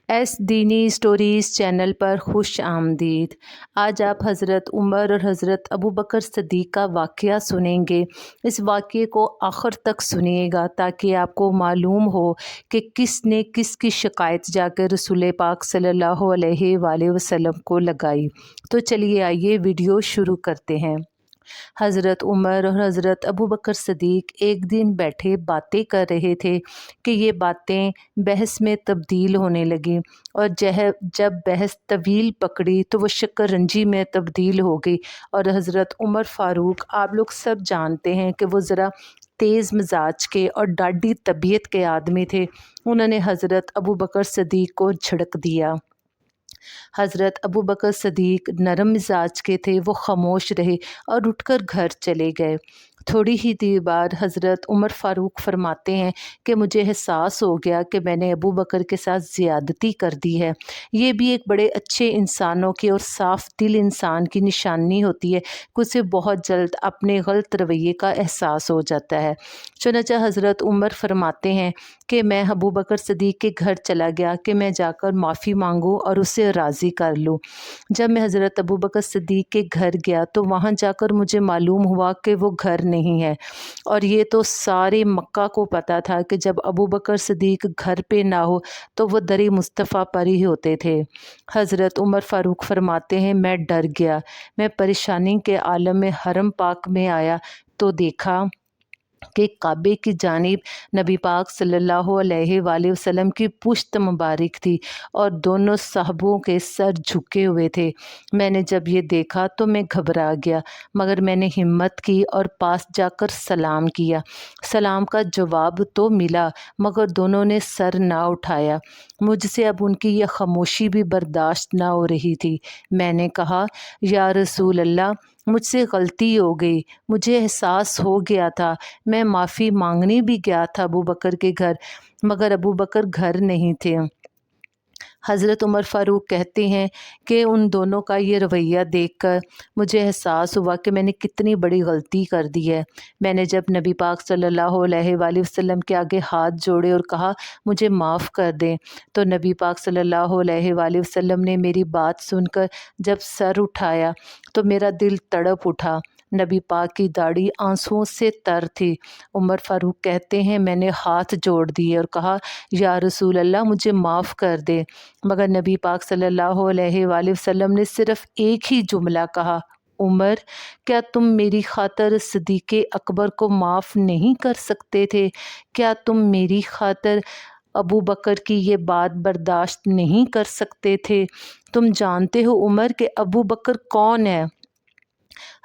S دینی stories channel پر خوش آمدید۔ آج آپ حضرت عمر اور حضرت ابوبکر صدیق کا واقعہ سنیں گے۔ اس واقعے کو آخر تک سنیے گا تاکہ آپ کو معلوم ہو کہ کس نے کس کی شکایت جا کر رسول پاک صلی اللہ علیہ وآلہ وسلم کو لگائی۔ تو چلیے آئیے ویڈیو شروع کرتے ہیں۔ حضرت عمر اور حضرت ابوبکر صدیق ایک دن بیٹھے باتیں کر رہے تھے کہ یہ باتیں بحث میں تبدیل ہونے لگیں، اور جب بحث طویل پکڑی تو وہ شکنجی میں تبدیل ہو گئی۔ اور حضرت عمر فاروق، آپ لوگ سب جانتے ہیں کہ وہ ذرا تیز مزاج کے اور ڈاڈی طبیعت کے آدمی تھے۔ انہوں نے حضرت ابوبکر صدیق کو جھڑک دیا۔ حضرت ابوبکر صدیق نرم مزاج کے تھے، وہ خاموش رہے اور اٹھ کر گھر چلے گئے۔ تھوڑی ہی دیر بعد حضرت عمر فاروق فرماتے ہیں کہ مجھے احساس ہو گیا کہ میں نے ابوبکر کے ساتھ زیادتی کر دی ہے۔ یہ بھی ایک بڑے اچھے انسانوں کی اور صاف دل انسان کی نشانی ہوتی ہے کہ اسے بہت جلد اپنے غلط رویے کا احساس ہو جاتا ہے۔ چنانچہ حضرت عمر فرماتے ہیں کہ میں ابوبکر صدیق کے گھر چلا گیا کہ میں جا کر معافی مانگوں اور اسے راضی کر لوں۔ جب میں حضرت ابوبکر صدیق کے گھر گیا تو وہاں جا کر مجھے معلوم ہوا کہ وہ گھر نہیں ہے، اور یہ تو سارے مکہ کو پتہ تھا کہ جب ابوبکر صدیق گھر پہ نہ ہو تو وہ در مصطفیٰ پر ہی ہوتے تھے۔ حضرت عمر فاروق فرماتے ہیں میں ڈر گیا۔ میں پریشانی کے عالم میں حرم پاک میں آیا تو دیکھا کہ کعبے کی جانب نبی پاک صلی اللہ علیہ وآلہ وسلم کی پشت مبارک تھی اور دونوں صحابوں کے سر جھکے ہوئے تھے۔ میں نے جب یہ دیکھا تو میں گھبرا گیا، مگر میں نے ہمت کی اور پاس جا کر سلام کیا۔ سلام کا جواب تو ملا، مگر دونوں نے سر نہ اٹھایا۔ مجھ سے اب ان کی یہ خاموشی بھی برداشت نہ ہو رہی تھی۔ میں نے کہا یا رسول اللہ، مجھ سے غلطی ہو گئی، مجھے احساس ہو گیا تھا، میں معافی مانگنے بھی گیا تھا ابوبکر کے گھر، مگر ابوبکر گھر نہیں تھے۔ حضرت عمر فاروق کہتے ہیں کہ ان دونوں کا یہ رویہ دیکھ کر مجھے احساس ہوا کہ میں نے کتنی بڑی غلطی کر دی ہے۔ میں نے جب نبی پاک صلی اللہ علیہ وآلہ وسلم کے آگے ہاتھ جوڑے اور کہا مجھے معاف کر دیں، تو نبی پاک صلی اللہ علیہ وآلہ وسلم نے میری بات سن کر جب سر اٹھایا تو میرا دل تڑپ اٹھا۔ نبی پاک کی داڑھی آنسوؤں سے تر تھی۔ عمر فاروق کہتے ہیں میں نے ہاتھ جوڑ دیے اور کہا یا رسول اللہ، مجھے معاف کر دے، مگر نبی پاک صلی اللہ علیہ وآلہ وسلم نے صرف ایک ہی جملہ کہا، عمر، کیا تم میری خاطر صدیق اکبر کو معاف نہیں کر سکتے تھے؟ کیا تم میری خاطر ابو بکر کی یہ بات برداشت نہیں کر سکتے تھے؟ تم جانتے ہو عمر کہ ابو بکر کون ہے؟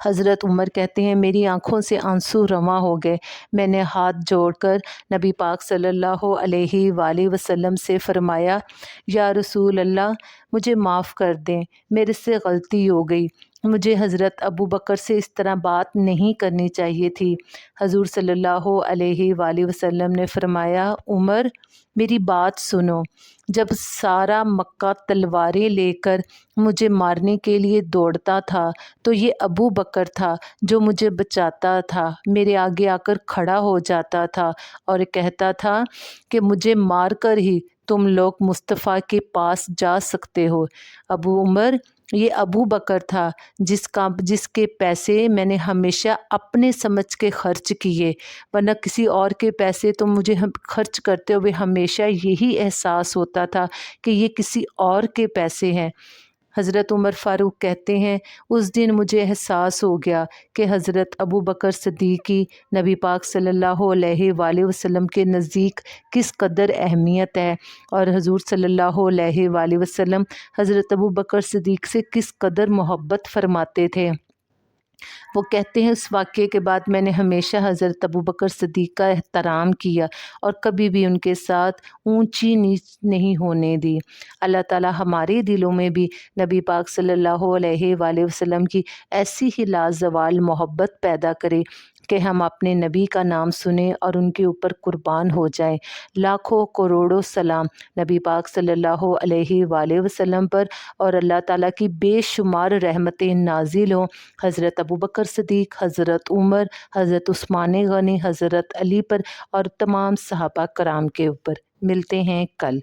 حضرت عمر کہتے ہیں میری آنکھوں سے آنسو رواں ہو گئے۔ میں نے ہاتھ جوڑ کر نبی پاک صلی اللہ علیہ وآلہ وسلم سے فرمایا یا رسول اللہ، مجھے معاف کر دیں، میرے سے غلطی ہو گئی، مجھے حضرت ابو بکر سے اس طرح بات نہیں کرنی چاہیے تھی۔ حضور صلی اللہ علیہ وآلہ وسلم نے فرمایا عمر، میری بات سنو، جب سارا مکہ تلواریں لے کر مجھے مارنے کے لیے دوڑتا تھا تو یہ ابو بکر تھا جو مجھے بچاتا تھا، میرے آگے آ کر کھڑا ہو جاتا تھا اور کہتا تھا کہ مجھے مار کر ہی تم لوگ مصطفیٰ کے پاس جا سکتے ہو۔ ابو عمر، یہ ابو بکر تھا جس کے پیسے میں نے ہمیشہ اپنے سمجھ کے خرچ کیے، ورنہ کسی اور کے پیسے تو مجھے خرچ کرتے ہوئے ہمیشہ یہی احساس ہوتا تھا کہ یہ کسی اور کے پیسے ہیں۔ حضرت عمر فاروق کہتے ہیں اس دن مجھے احساس ہو گیا کہ حضرت ابو بکر صدیق کی نبی پاک صلی اللہ علیہ وآلہ وسلم کے نزدیک کس قدر اہمیت ہے، اور حضور صلی اللہ علیہ وآلہ وسلم حضرت ابو بکر صدیق سے کس قدر محبت فرماتے تھے۔ وہ کہتے ہیں اس واقعے کے بعد میں نے ہمیشہ حضرت ابوبکر صدیق کا احترام کیا اور کبھی بھی ان کے ساتھ اونچی نیچ نہیں ہونے دی۔ اللہ تعالی ہمارے دلوں میں بھی نبی پاک صلی اللہ علیہ وآلہ وسلم کی ایسی ہی لازوال محبت پیدا کرے کہ ہم اپنے نبی کا نام سنیں اور ان کے اوپر قربان ہو جائیں۔ لاکھوں کروڑوں سلام نبی پاک صلی اللہ علیہ وآلہ وسلم پر، اور اللہ تعالیٰ کی بے شمار رحمتیں نازل ہوں حضرت ابوبکر صدیق، حضرت عمر، حضرت عثمان غنی، حضرت علی پر اور تمام صحابہ کرام کے اوپر۔ ملتے ہیں کل۔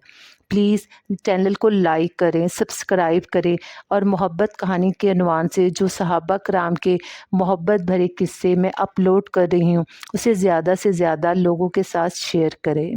پلیز چینل کو لائک کریں، سبسکرائب کریں اور محبت کہانی کے عنوان سے جو صحابہ کرام کے محبت بھرے قصے میں اپلوڈ کر رہی ہوں اسے زیادہ سے زیادہ لوگوں کے ساتھ شیئر کریں۔